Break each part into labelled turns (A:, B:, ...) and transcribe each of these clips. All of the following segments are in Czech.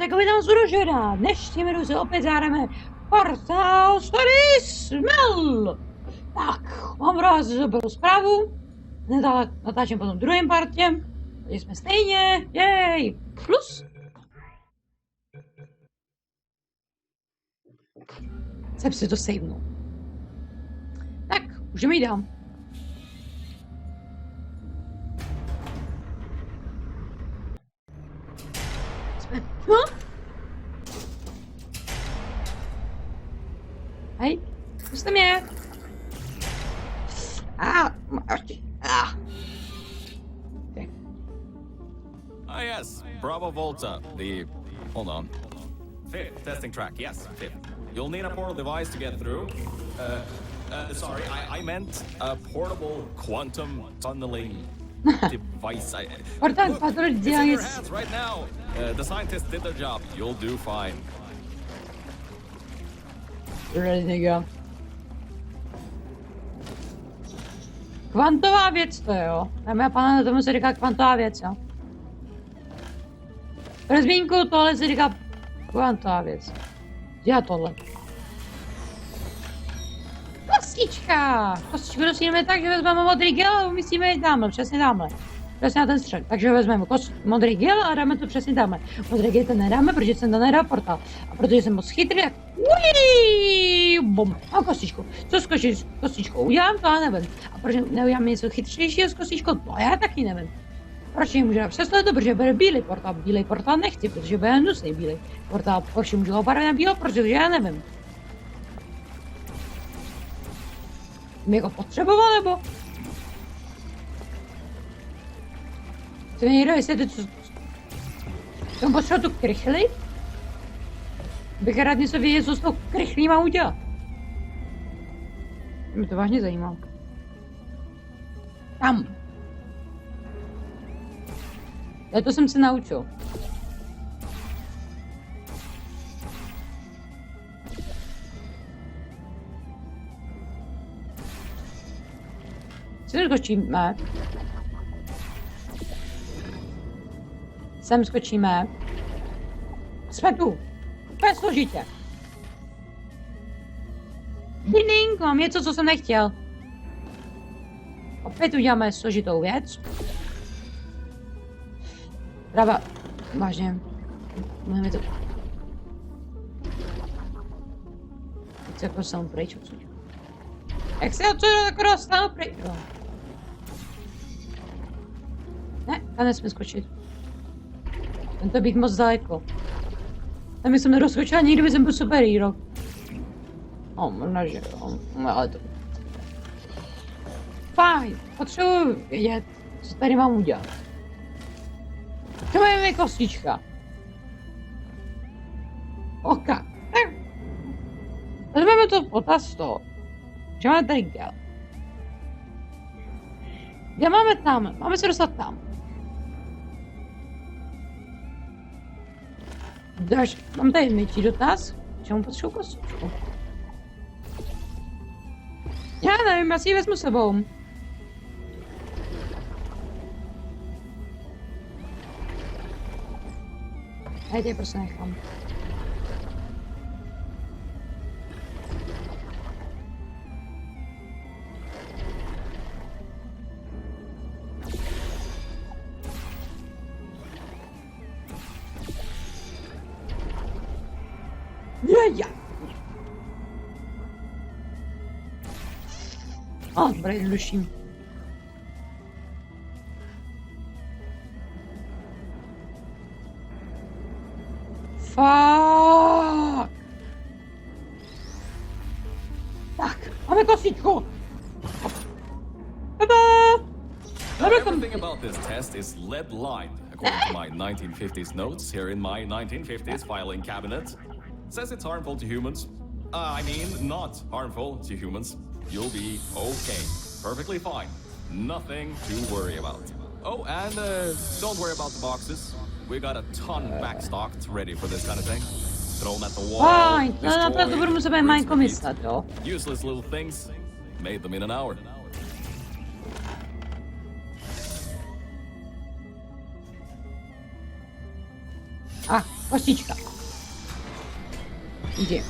A: jako by tam zružena. Dnešní minut se opět zájdeme Portal Story Smell. Tak, mám pro vás dobrou zprávu. Natáčím po tom druhém partě. Tady jsme stejně, jej, plus. Jsem si to sejmnul. Tak, můžeme jít dál. Hej, pusťte mě. Okay.
B: Ah, yes. Bravo Volta. Hold on. Fifth testing track. Yes, fifth. You'll need a portal device to get through. Sorry, I meant a portable quantum tunneling device.
A: Portal
B: It's in your
A: device.
B: hands right now. The scientists did their job. You'll do fine.
A: Ready to go. Kvantová věc to je, jo. Dámy a pánové, tomu se říká kvantová věc, jo. Pro zmínku tohle se říká kvantová věc. Já tohle. Kostička! Kostičku dostaneme tak, že vezmeme modrý gel a umístíme ji tamhle, přesně tamhle. Přesně na ten střed. Takže vezmeme modrý gel a dáme to přesně tamhle. Modrý gel ten nedáme, protože jsem to nedal portál. A protože jsem moc chytrý, tak bum, mám kostičku. Co s kostičkou udělám, to já nevím. A proč neudělám něco chytřejšího s kostičkou, to já taky nevím. Proč ji můžu přesně to, protože bude bílý portál. Bílý portál nechci, protože bude hnusný bílý portál. Proč můžu ho obarvit na bílo, protože já nevím. Mě jako potřeboval, nebo? Chce mi někdo vysvětlit, co... Jsem potřeboval tu krychli? Bych rád něco věděl, co s tou krychlí mám udělat. Mě to vážně zajímá. Tam. Já to jsem se naučil. Co skočíme? Sem skočíme. Jsme tu. Úplně složitě. Ding, mám něco, co jsem nechtěl. Opět uděláme složitou věc. Prava. Vážně. Máme to. Teď se jako dostanu pryč odsud. Jak se odsud jako dostanu pryč? No. Ne, tam nesmím skočit. Tento být moc daleko. Tam jsem nerozkočila nikdy, by jsem byl superhero. Možná, že jo, ale to... Fajn, potřebuji vědět, co tady mám udělat. Třeba je mi kostička. Oka. Tak. Vezmeme to v potaz z toho, že máme tady gel. Kde máme tam? Máme se dostat tam. Mám tady myčí dotaz, čemu potřebuji kostičku? Já nevím, já si ji vezmu sebou. Já tě prostě nechám. Já. Dobré, jednodušší. Fuck. Tak, máme kostičku.
B: Everything about this test is lead-lined, according to my 1950s notes here in my 1950s filing cabinet. Says it's harmful to humans. I mean, not harmful to humans. You'll be okay. Perfectly fine. Nothing to worry about. Oh, and don't worry about the boxes. We got a ton backstocked ready for this kind of thing. Thrown at the wall.
A: Fajn, no naprawdę budeme sobie Majko myslet, jo.
B: Useless little things. Made them in an hour.
A: Ah, Kostička. Jdi.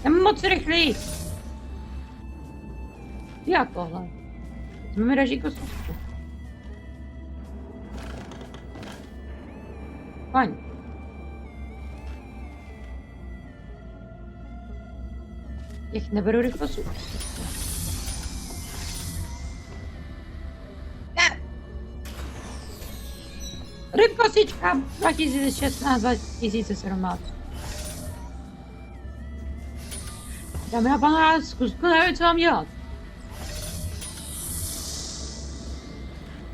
A: Jsem moc rychlý. Jak tohle? Jsme mi daží kostičku. Fajn. Jak neberu rychlost. Rybkosička 2016-2017. Dámy a pánové, zkusku nevím, co mám dělat.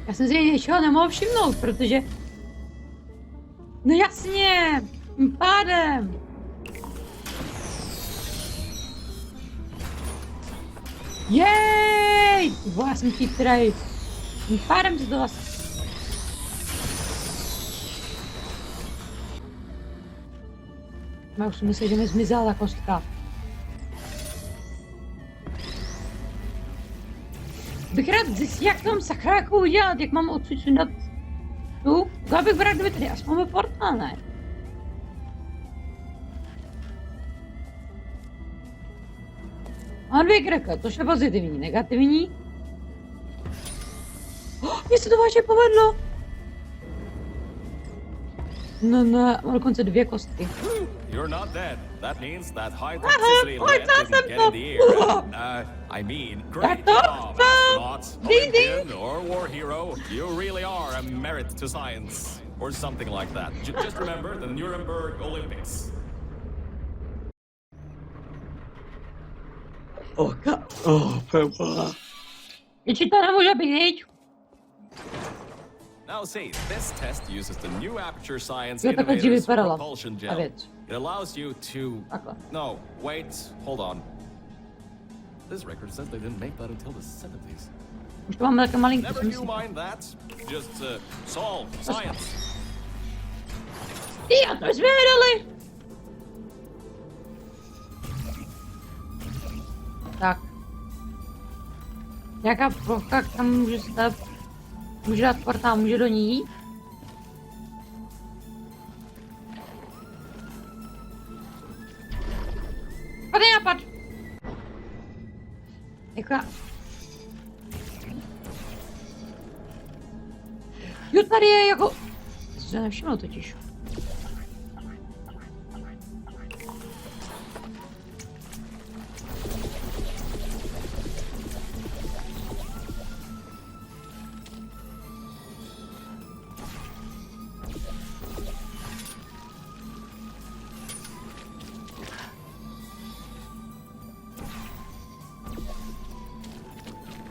A: Já jsem si něčeho nemohl všimnout, protože... No jasně, tím pádem. Jej! Bo já jsem chytrej. Tím pádem se to vlastně... Já už si myslím, že mi zmizela ta kostka. Bych rád zjistil, jak tam sakra jako udělat, jak mám odsud sundat tu. Já bych rád, kdyby tady aspoň byl portál, ne? Mám 2 krka, to je pozitivní, negativní. Mně se to vážně povedlo. No, mám dokonce 2 kostky.
B: You're not dead. That means that high toxicity lead didn't get in the air. I mean, great job, astronaut, Olympian, or war hero. You really are a merit to science. Or something like that. Just remember the Nuremberg Olympics.
A: Ještě to nemůže být.
B: Now see, this test uses the new Aperture Science
A: Jo, takhle
B: Innovators
A: vypadala
B: Propulsion
A: ta
B: Gel.
A: věc.
B: It allows you to...
A: Takhle.
B: No, wait, hold on. This record says they didn't make that until the 70s.
A: Už to mám také malinký,
B: Never
A: jsem
B: you
A: si.
B: mind that. Just solve science.
A: Jo, to jsme vydali. Tak. Nějaká plocha, kam můžu stát? Můžu dát portál, můžu do ní jít? Padej napad! Jako... Jo, tady je jako... To se nevšiml totiž.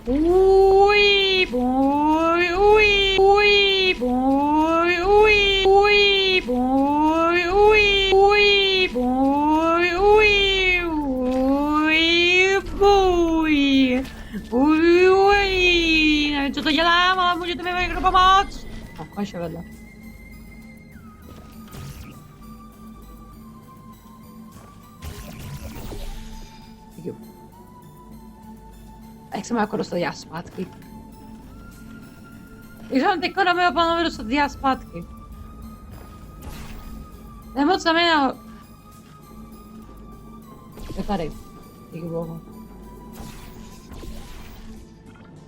A: Uj, boj, uj, uj, boj, uj, uj, boj, uj, uj, boj, uj, uj, boj, uj, uj. Nevím, co to dělám, ale můžete mi někdo pomoct? No, konečně vedle. Jo. A jak jsem jako dostal já zpátky? Jak jsem teďko na mého pánovi dostat já zpátky? Nemoc na mě na... Je tady. Díky bohu.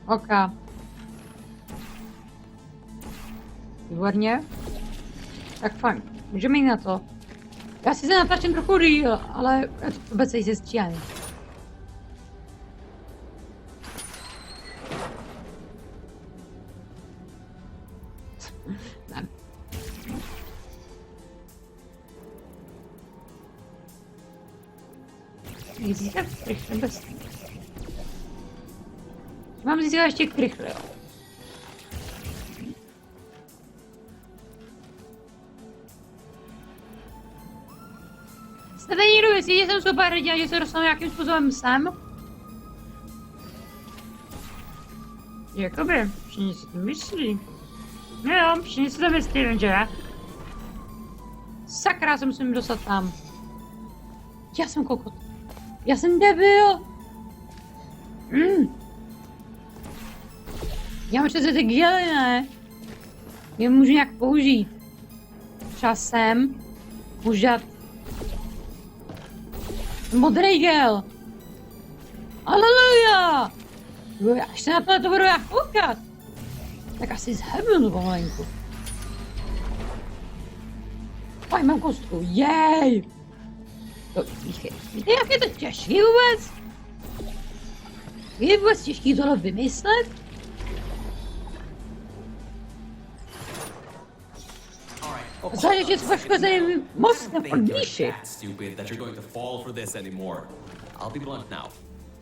A: OK. Výborně. Tak fajn. Můžeme jít na to. Já si se natáčím trochu díl, ale vůbec se stříhání. Získat rychle bez... Mám získat ještě rychle, jo. Jste někdo myslí, že jsem super hrdina, že se dostanu nějakým způsobem sem? Jakoby, všichni si to myslí. No jo, všichni si to myslí, že? Sakra, se musím dostat tam. Já jsem kokot. Já jsem debil. Já mám přece ty gely, ne? Je můžu nějak použít. Časem můžu dát modrý gel. Aleluja! Jo, až se na to budu já koukat. Tak asi zhebnu pomalenku. Pojď, mám kostku, jej! Víte, jak je to těžký vůbec? Je vůbec těžký tohle vymyslet? Zvlášť, že s poškozeným mozkem
C: Think
A: od
C: you're
A: Míši.
C: that stupid that you're going to fall for this anymore. I'll be blunt now.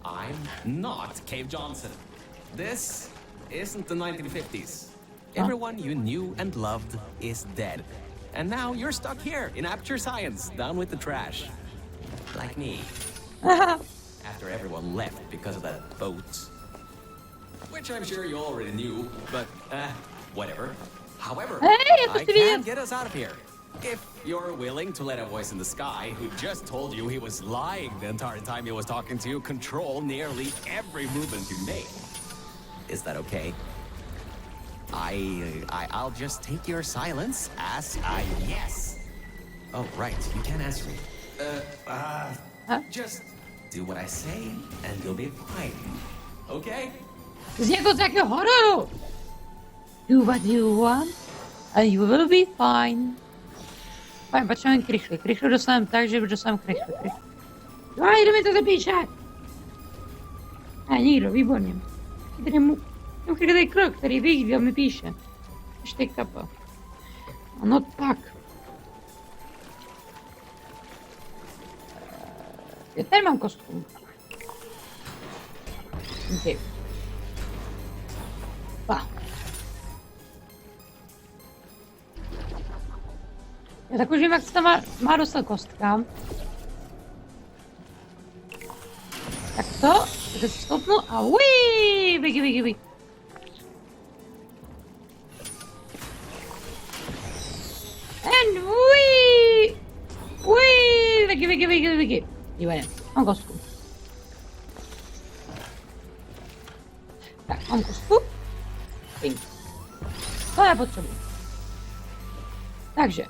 C: I'm not Cave Johnson. This isn't the 1950s. Everyone you knew and loved is dead. And now you're stuck here in Aperture Science, down with the trash. Like me. After everyone left because of that boat. Which I'm sure you already knew, but whatever. However,
A: Hey,
C: I
A: to
C: can
A: be-
C: get us out of here. If you're willing to let a voice in the sky who just told you he was lying the entire time he was talking to you control nearly every movement you make. Is that okay? I'll just take your silence as a yes. Oh, right, you can answer me. Just do what I say and you'll be fine. Okay?
A: Z jako z jakého hororu. Do what you want and you will be fine. Pojď, potřebujeme krychly. Krychlu dostaneme tak, že dostaneme krychly. Jo, jde mi to zapíše. A nikdo, výborně. Tady mu chytrý krok, který ví, kdo mi píše. Ještě kapa. No tak. Já tady mám kostku. Okay. Pa. Já tak už vím, jak se tam má dostat kostka. Tak to, že se stopnu a uiii, běgi. And uiii, běgi. Výborně, mám kostku. Tak, mám kostku. Pink. To já potřebuji. Takže,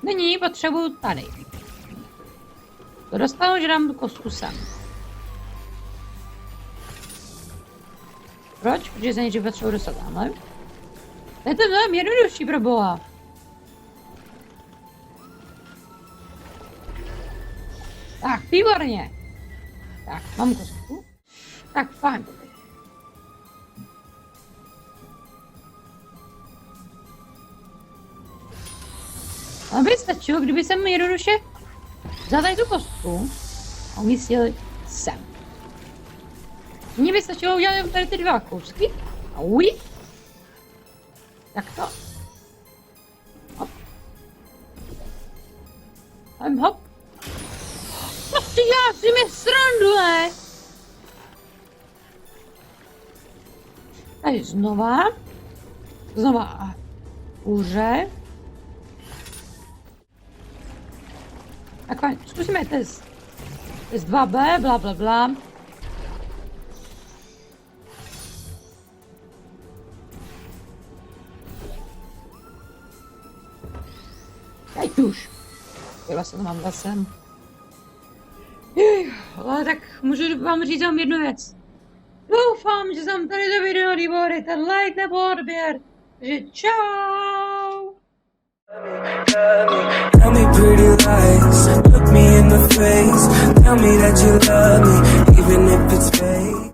A: nyní potřebuji tady. To dostanu, že dám tu kostku sem. Proč? Protože se nejdřív potřebuji dostat tamhle. To je to mnohem jednodušší, pro boha. Tak, výborně. Tak, mám kostku. Tak, fajn. Ale by stačilo, kdyby jsem jednoduše vzal tady tu kostku a umístil sem. Mně by stačilo udělat jenom tady ty dva kousky. A uj. Tak to. Hop. Hop. Prostě já si mi srandu, ne? Tady znova. Znova hůře. Tak zkusíme test 2B, bla. Teď už. Já se to mám zasem. Ale tak můžu vám říct vám jednu věc. Doufám, že jsem tady to video líbilo, dejte like nebo odběr. Takže čau.
D: Tell me pretty lies, look me in the face. Tell me that you love me, even if it's fake.